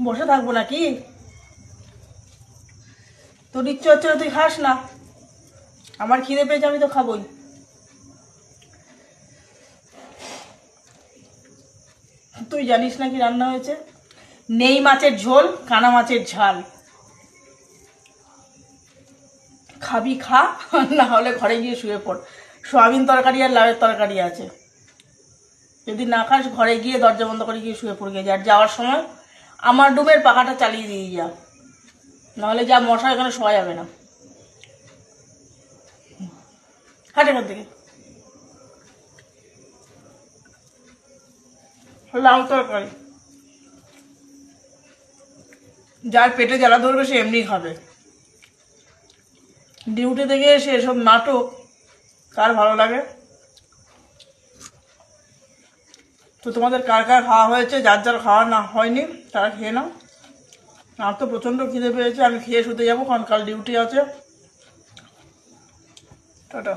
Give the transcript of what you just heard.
বসে থাকবো নাকি? তোর ইচ্ছে হচ্ছে না, তুই খাস না। আমার খিদে পেয়েছে, আমি তো খাবোই। তুই জানিস না কি রান্না হয়েছে? নেই মাছের ঝোল, কানা মাছের ঝাল। খাবি খা, না হলে ঘরে গিয়ে শুয়ে পড়। সয়াবিন তরকারি আর লাউয়ের তরকারি আছে। যদি না খাস ঘরে গিয়ে দরজা বন্ধ করে গিয়ে শুয়ে পড়ে গেছে। আর যাওয়ার সময় আমার রুমের পাখাটা চালিয়ে দিয়ে যা, নাহলে যা মশা এখানে শোয়া যাবে না। হাট এখান থেকে। লাউ তরকারি, যার পেটে জ্বালা ধরবে সে এমনি খাবে। ডিউটি থেকে এসে এসব নাটক কার ভালো লাগে? তো তোমাদের কার কার খাওয়া হয়েছে, যার যার খাওয়া না হয়নি তারা খেয়ে নাও। আমার তো প্রচণ্ড খিদে পেয়েছে, আমি খেয়ে শুতে যাবো, কারণ কাল ডিউটি আছে। টাটা।